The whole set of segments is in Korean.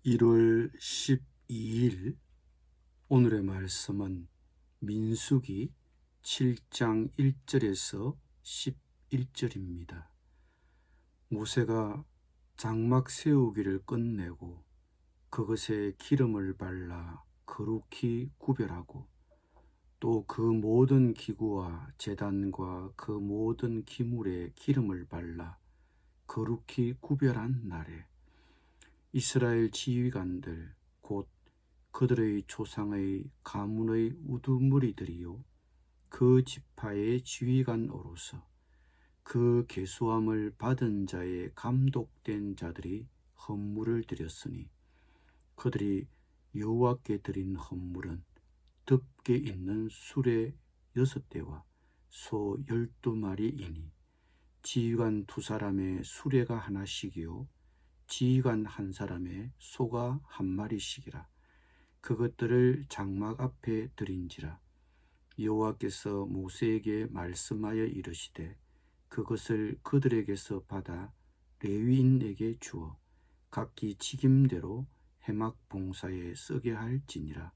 1월 12일 오늘의 말씀은 민수기 7장 1절에서 11절입니다. 모세가 장막 세우기를 끝내고 그것에 기름을 발라 거룩히 구별하고 또 그 모든 기구와 제단과 그 모든 기물에 기름을 발라 거룩히 구별한 날에 이스라엘 지휘관들 곧 그들의 조상의 가문의 우두머리들이요 그 지파의 지휘관으로서 그 계수함을 받은 자의 감독된 자들이 헌물을 드렸으니 그들이 여호와께 드린 헌물은 덮개 있는 수레 6대와 소 12마리이니 지휘관 2사람의 수레가 하나씩이요 지휘관 1사람의 소가 1마리씩이라. 그것들을 장막 앞에 드린지라. 여호와께서 모세에게 말씀하여 이르시되 그것을 그들에게서 받아 레위인에게 주어 각기 직임대로 회막 봉사에 쓰게 할지니라.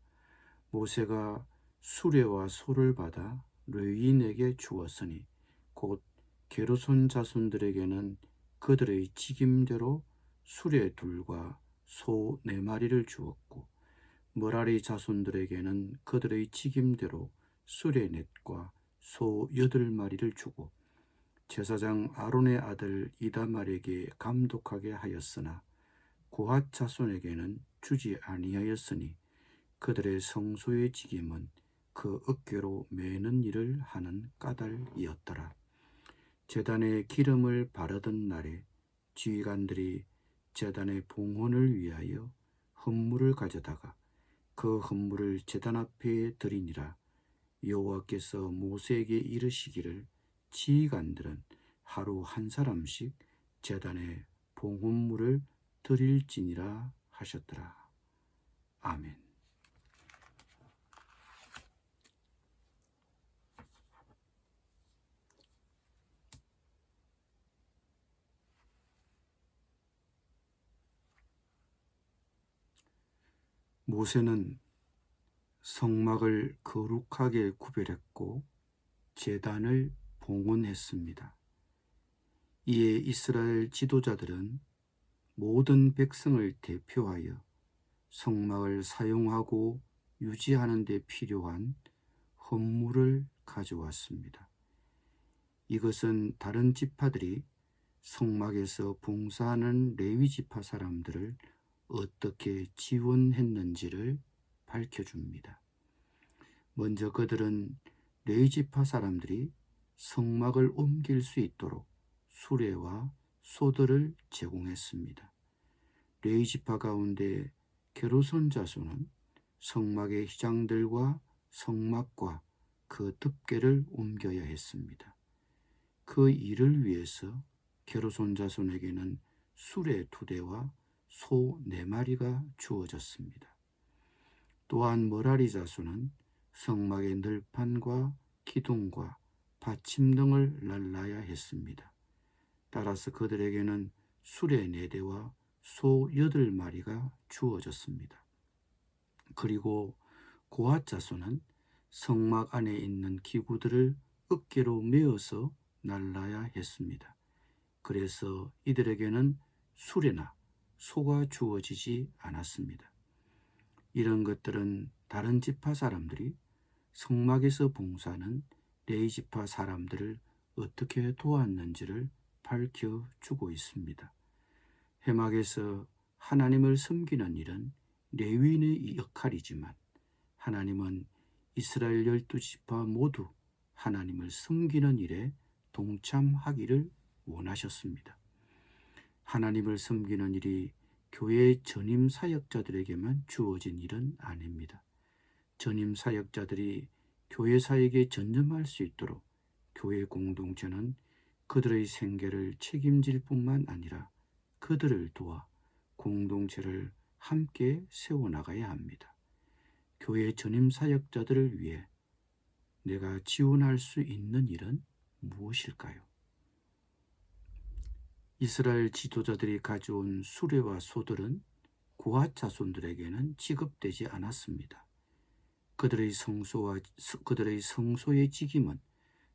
모세가 수레와 소를 받아 레위인에게 주었으니 곧 게르손 자손들에게는 그들의 직임대로 수레 2과 소 4마리를 주었고 머라리 자손들에게는 그들의 직임대로 수레 4과 소 8마리를 주고 제사장 아론의 아들 이다말에게 감독하게 하였으나 고핫 자손에게는 주지 아니하였으니 그들의 성소의 직임은 그 어깨로 매는 일을 하는 까닭이었더라. 제단에 기름을 바르던 날에 지휘관들이 제단의 봉헌을 위하여 헌물을 가져다가 그 헌물을 제단 앞에 드리니라. 여호와께서 모세에게 이르시기를 지휘관들은 하루 1사람씩 제단에 봉헌물을 드릴지니라 하셨더라. 아멘. 모세는 성막을 거룩하게 구별했고 제단을 봉헌했습니다. 이에 이스라엘 지도자들은 모든 백성을 대표하여 성막을 사용하고 유지하는 데 필요한 헌물을 가져왔습니다. 이것은 다른 지파들이 성막에서 봉사하는 레위 지파 사람들을 어떻게 지원했는지를 밝혀줍니다. 먼저 그들은 레위 지파 사람들이 성막을 옮길 수 있도록 수레와 소들을 제공했습니다. 레위 지파 가운데 게르손 자손은 성막의 휘장들과 성막과 그 덮개를 옮겨야 했습니다. 그 일을 위해서 게르손 자손에게는 수레 2대와 소 4마리가 주어졌습니다. 또한 머라리 자손은 성막의 늘판과 기둥과 받침 등을 날라야 했습니다. 따라서 그들에게는 수레 4대와 소 8마리가 주어졌습니다. 그리고 고핫 자손은 성막 안에 있는 기구들을 어깨로 메어서 날라야 했습니다. 그래서 이들에게는 수레나 소가 주어지지 않았습니다. 이런 것들은 다른 지파 사람들이 성막에서 봉사하는 레위 지파 사람들을 어떻게 도왔는지를 밝혀주고 있습니다. 회막에서 하나님을 섬기는 일은 레위인의 역할이지만 하나님은 이스라엘 12지파 모두 하나님을 섬기는 일에 동참하기를 원하셨습니다. 하나님을 섬기는 일이 교회의 전임 사역자들에게만 주어진 일은 아닙니다. 전임 사역자들이 교회 사역에 전념할 수 있도록 교회 공동체는 그들의 생계를 책임질 뿐만 아니라 그들을 도와 공동체를 함께 세워나가야 합니다. 교회 전임 사역자들을 위해 내가 지원할 수 있는 일은 무엇일까요? 이스라엘 지도자들이 가져온 수레와 소들은 고핫 자손들에게는 지급되지 않았습니다. 그들의 성소의 직임은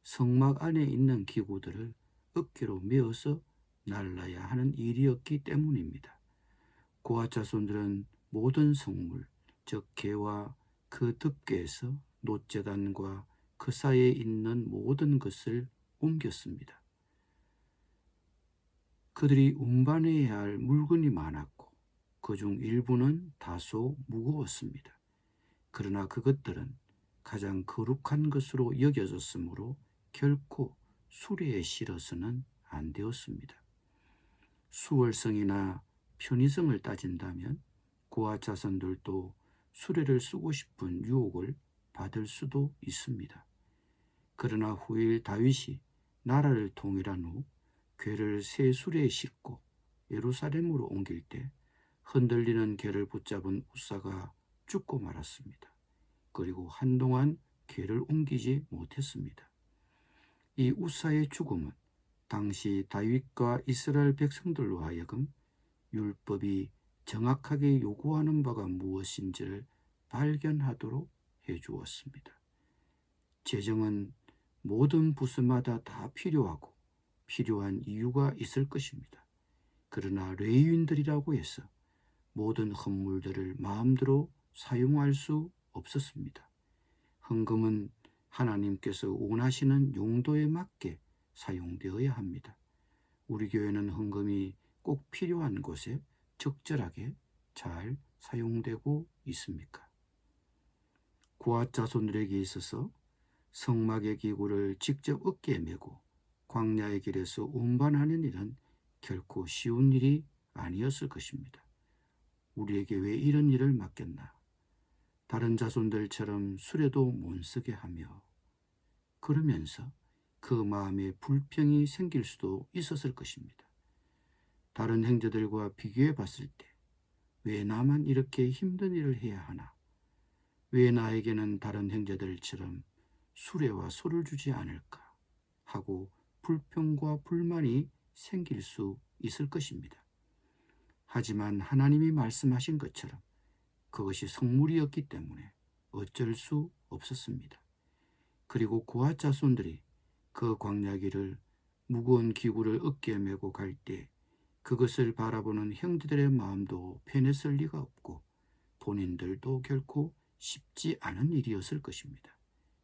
성막 안에 있는 기구들을 어깨로 메어서 날라야 하는 일이었기 때문입니다. 고핫 자손들은 모든 성물, 즉 개와 그 덮개에서 놋제단과 그 사이에 있는 모든 것을 옮겼습니다. 그들이 운반해야 할 물건이 많았고 그중 일부는 다소 무거웠습니다. 그러나 그것들은 가장 거룩한 것으로 여겨졌으므로 결코 수레에 실어서는 안 되었습니다. 수월성이나 편의성을 따진다면 고핫 자손들도 수레를 쓰고 싶은 유혹을 받을 수도 있습니다. 그러나 후일 다윗이 나라를 통일한 후 궤를 새 수레에 싣고 예루살렘으로 옮길 때 흔들리는 궤를 붙잡은 우사가 죽고 말았습니다. 그리고 한동안 궤를 옮기지 못했습니다. 이 우사의 죽음은 당시 다윗과 이스라엘 백성들로 하여금 율법이 정확하게 요구하는 바가 무엇인지를 발견하도록 해주었습니다. 재정은 모든 부서마다 다 필요하고 필요한 이유가 있을 것입니다. 그러나 레위인들이라고 해서 모든 헌물들을 마음대로 사용할 수 없었습니다. 헌금은 하나님께서 원하시는 용도에 맞게 사용되어야 합니다. 우리 교회는 헌금이 꼭 필요한 곳에 적절하게 잘 사용되고 있습니까? 고핫 자손들에게 있어서 성막의 기구를 직접 어깨에 메고 광야의 길에서 운반하는 일은 결코 쉬운 일이 아니었을 것입니다. 우리에게 왜 이런 일을 맡겼나? 다른 자손들처럼 수레도 못 쓰게 하며 그러면서 그 마음에 불평이 생길 수도 있었을 것입니다. 다른 형제들과 비교해 봤을 때 왜 나만 이렇게 힘든 일을 해야 하나? 왜 나에게는 다른 형제들처럼 수레와 소를 주지 않을까? 하고 불평과 불만이 생길 수 있을 것입니다. 하지만 하나님이 말씀하신 것처럼 그것이 성물이었기 때문에 어쩔 수 없었습니다. 그리고 고핫 자손들이 그 광야길을 무거운 기구를 어깨에 메고 갈 때 그것을 바라보는 형제들의 마음도 편했을 리가 없고 본인들도 결코 쉽지 않은 일이었을 것입니다.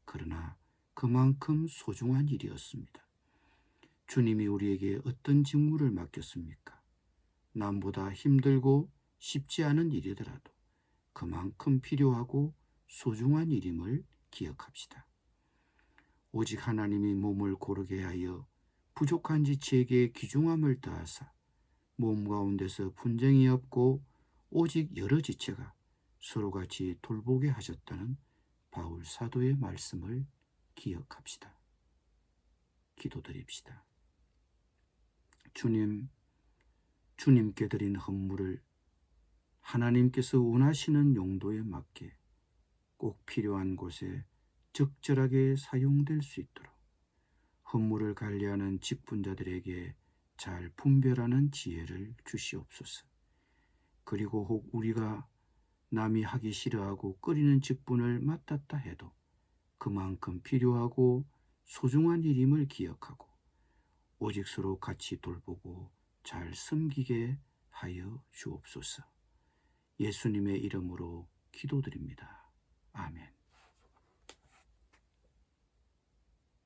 그러나 그만큼 소중한 일이었습니다. 주님이 우리에게 어떤 직무를 맡겼습니까? 남보다 힘들고 쉽지 않은 일이더라도 그만큼 필요하고 소중한 일임을 기억합시다. 오직 하나님이 몸을 고르게 하여 부족한 지체에게 귀중함을 더하사 몸 가운데서 분쟁이 없고 오직 여러 지체가 서로같이 돌보게 하셨다는 바울 사도의 말씀을 기억합시다. 기도드립시다. 주님께 드린 헌물을 하나님께서 원하시는 용도에 맞게 꼭 필요한 곳에 적절하게 사용될 수 있도록 헌물을 관리하는 직분자들에게 잘 분별하는 지혜를 주시옵소서. 그리고 혹 우리가 남이 하기 싫어하고 꺼리는 직분을 맡았다 해도 그만큼 필요하고 소중한 일임을 기억하고 오직 서로 같이 돌보고 잘 섬기게 하여 주옵소서. 예수님의 이름으로 기도드립니다. 아멘.